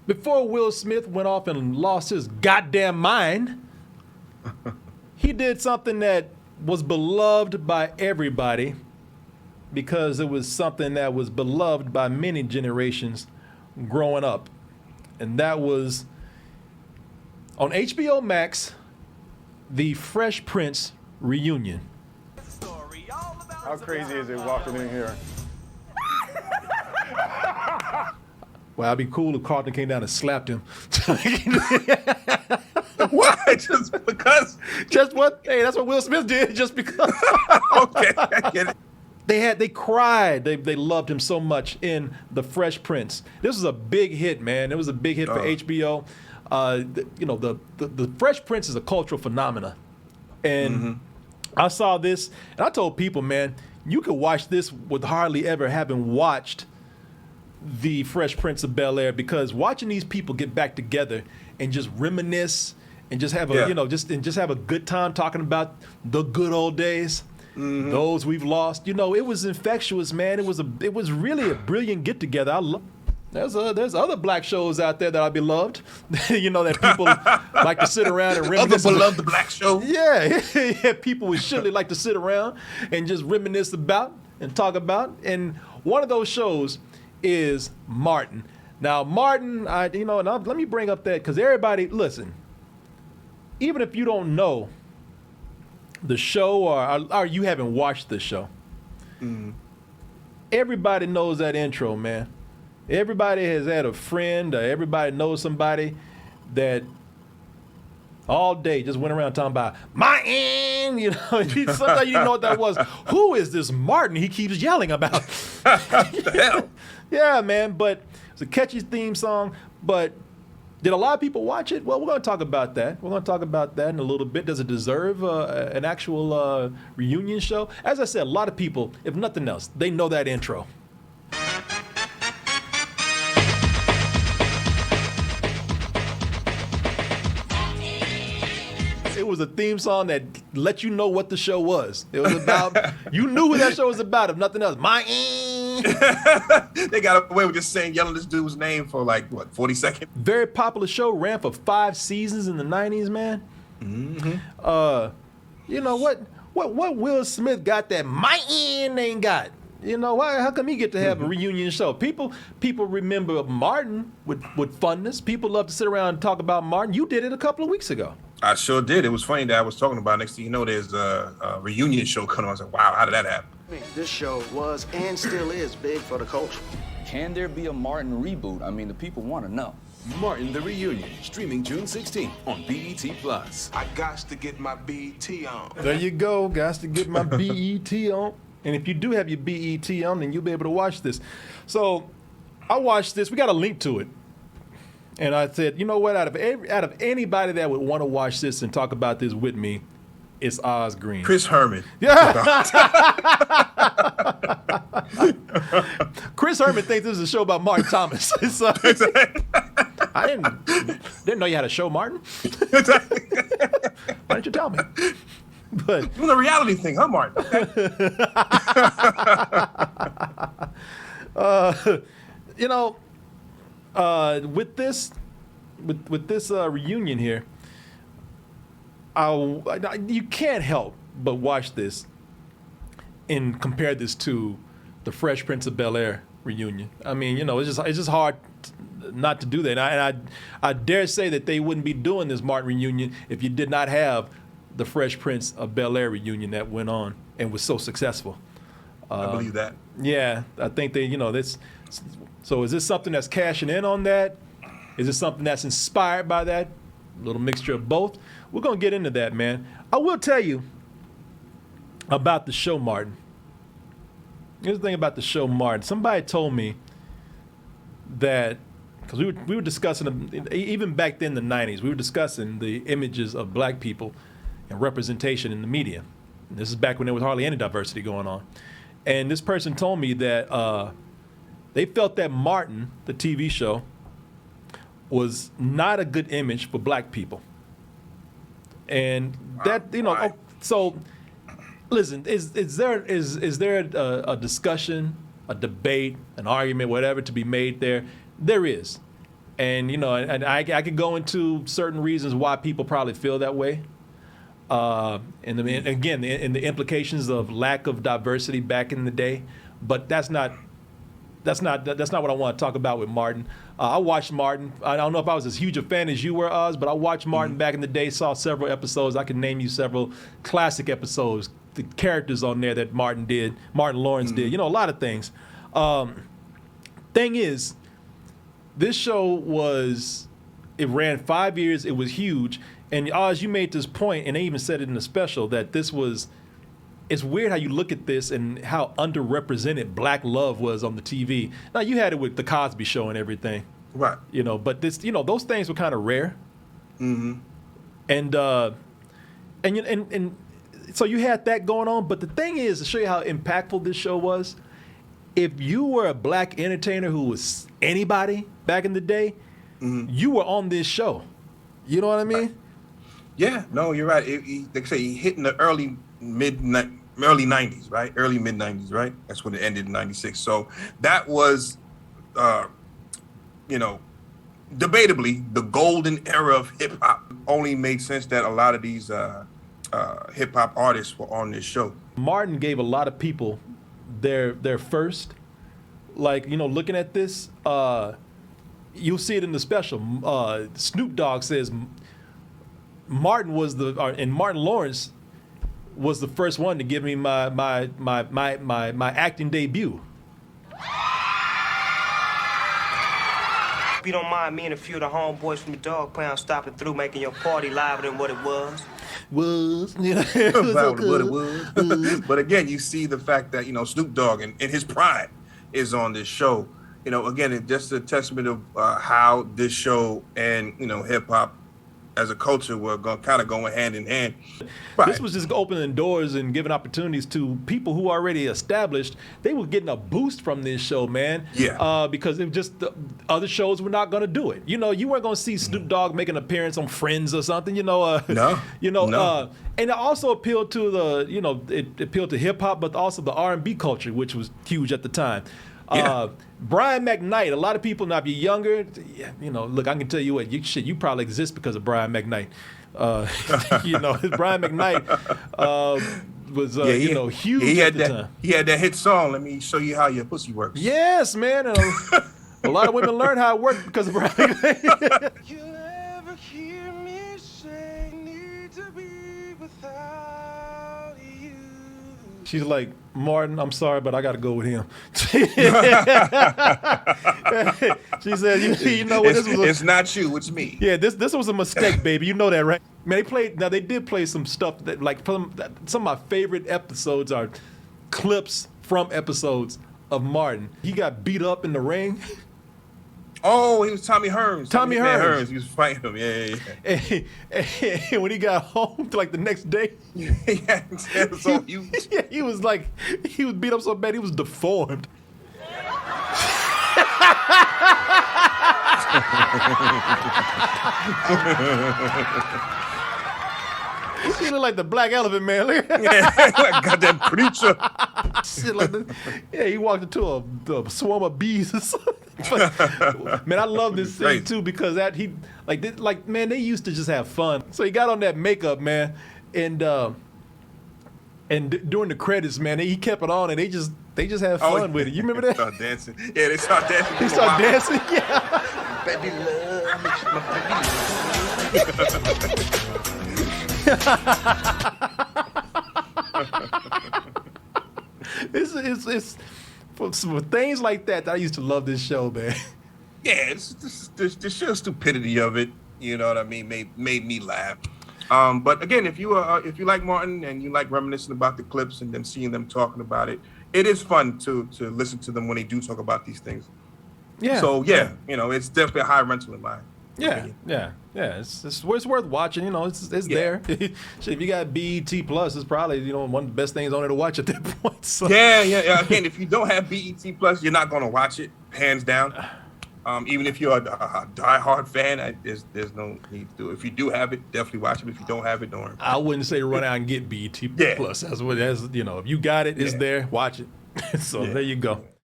before Will Smith went off and lost his goddamn mind, he did something that was beloved by everybody because it was something that was beloved by many generations growing up. And that was on HBO Max, The Fresh Prince Reunion. How crazy is it walking in here? Well, it'd be cool if Carlton came down and slapped him. Why? Just because? Just what? Hey, that's what Will Smith did. Just because. Okay, I get it. They cried. They loved him so much in The Fresh Prince. This was a big hit, man. It was a big hit for HBO. The Fresh Prince is a cultural phenomena, and I saw this, and I told people, man, you could watch this with hardly ever having watched The Fresh Prince of Bel-Air, because watching these people get back together and just reminisce and just have a just have a good time talking about the good old days. Those we've lost. It was infectious, man. It was really a brilliant get together. There's other black shows out there that I beloved. That people like to sit around and reminisce. Other beloved black shows. Yeah, people would surely like to sit around and just reminisce about and talk about. And one of those shows is Martin. Now, Martin, let me bring up that because everybody, listen, even if you don't know the show or you haven't watched the show, everybody knows that intro, man. Everybody has had a friend or everybody knows somebody that all day just went around talking about Martin. Sometimes you didn't know what that was. Who is this Martin he keeps yelling about? What the hell? Yeah, man, but it's a catchy theme song, but did a lot of people watch it? Well, we're going to talk about that. We're going to talk about that in a little bit. Does it deserve an actual reunion show? As I said, a lot of people, if nothing else, they know that intro. It was a theme song that let you know what the show was. It was about, you knew what that show was about, if nothing else. They got away with just yelling this dude's name for 40 seconds. Very popular show, ran for 5 seasons in the 90s, man. What Will Smith got that Martin ain't got? Why? How come he get to have a reunion show? People remember Martin with funness. People love to sit around and talk about Martin. You did it a couple of weeks ago. I sure did. It was funny that I was talking about. Next thing you know, there's a reunion show coming on. I was like, wow, how did that happen? This show was and still is big for the culture. Can there be a Martin reboot? I mean, the people want to know. Martin the Reunion, streaming June 16th on BET+. I got to get my BET on. There you go. Got to get my BET on. And if you do have your BET on, then you'll be able to watch this. So I watched this. We got a link to it. And I said, you know what? Out of anybody that would want to watch this and talk about this with me, it's Oz Green. Chris Herman. Yeah. Chris Herman thinks this is a show about Martin Thomas. So, I didn't know you had a show, Martin. Why didn't you tell me? But it was a reality thing, huh, Martin? With this reunion here, you can't help but watch this and compare this to the Fresh Prince of Bel-Air reunion. I mean, it's just hard not to do that. And I dare say that they wouldn't be doing this Martin reunion if you did not have the Fresh Prince of Bel-Air reunion that went on and was so successful. I believe that. Yeah, I think this. So is this something that's cashing in on that? Is it something that's inspired by that? A little mixture of both. We're going to get into that, man. I will tell you about the show, Martin. Here's the thing about the show, Martin. Somebody told me that, because we were discussing, even back then in the 90s, we were discussing the images of black people and representation in the media. And this is back when there was hardly any diversity going on. And this person told me that they felt that Martin, the TV show, was not a good image for black people. And that, so listen, is there a discussion, a debate, an argument, whatever to be made there? There is. And and I could go into certain reasons why people probably feel that way. And again, in the implications of lack of diversity back in the day, but that's not what I want to talk about with Martin. I watched Martin. I don't know if I was as huge a fan as you were, Oz, but I watched Martin back in the day. Saw several episodes. I can name you several classic episodes. The characters on there that Martin Lawrence did. A lot of things. Thing is, this show it ran 5 years. It was huge. And Oz, you made this point, and they even said it in the special, that it's weird how you look at this and how underrepresented black love was on the TV. Now, you had it with The Cosby Show and everything. Right. But this, those things were kind of rare. Mm-hmm. And so you had that going on. But the thing is, to show you how impactful this show was, if you were a black entertainer who was anybody back in the day, you were on this show. You know what I mean? Right. Yeah, no, you're right. They say he hit in the early 90s, right? Early mid 90s, right? That's when it ended in 96. So that was, debatably the golden era of hip hop. Only made sense that a lot of these hip hop artists were on this show. Martin gave a lot of people their first, looking at this, you'll see it in the special. Snoop Dogg says Martin Lawrence was the first one to give me my acting debut. If you don't mind, me and a few of the homeboys from the Dog Pound stopping through, making your party louder than what it was. But again, you see the fact that Snoop Dogg in his prime is on this show. Again, it's just a testament of how this show and hip hop as a culture were kind of going hand in hand. Right. This was just opening doors and giving opportunities to people who are already established. They were getting a boost from this show, man. Yeah. Because it just the other shows were not going to do it. You weren't going to see Snoop Dogg make an appearance on Friends or something. No. And it also appealed to it appealed to hip hop, but also the R&B culture, which was huge at the time. Yeah. Brian McKnight, a lot of people now, if you're younger, look, I can tell you what, you probably exist because of Brian McKnight. Brian McKnight was, huge at the time. He had that hit song, Let Me Show You How Your Pussy Works. Yes, man. And a lot of women learned how it worked because of Brian McKnight. You'll never hear me say, need to be without you. She's like, Martin, I'm sorry, but I got to go with him. She said, you know what, it's not you, it's me. Yeah, this was a mistake, baby. You know that, right? Man, they did play some stuff that, some of my favorite episodes are clips from episodes of Martin. He got beat up in the ring. Oh, he was Tommy Hearns. Tommy Hearns. He was fighting him. Yeah. And when he got home, the next day, it was so huge. Yeah, he was beat up so bad he was deformed. He looked like the Black Elephant Man. Yeah, goddamn preacher. Shit, he walked into a swarm of bees or something. Man, I love this scene too because they used to just have fun. So he got on that makeup, man, and during the credits, man, he kept it on and they just had fun with it. You remember that? Start dancing. Yeah, they start dancing. They start dancing. Yeah. Baby love, my baby love. It's for things like that I used to love this show, man. Yeah, it's the sheer stupidity of it. You know what I mean? Made me laugh. But again, if you like Martin and you like reminiscing about the clips and then seeing them talking about it, it is fun to listen to them when they do talk about these things. Yeah. So it's definitely a high rental in mine. Yeah. It's worth watching. It's there. Shit, if you got BET Plus, it's probably one of the best things on there to watch at that point. So. Yeah. Again, if you don't have BET Plus, you're not gonna watch it, hands down. Even if you're a diehard fan, there's no need to do it. If you do have it, definitely watch it. If you don't have it, don't worry. I wouldn't say run out and get BET Plus. If you got it, it's there. Watch it. So there you go.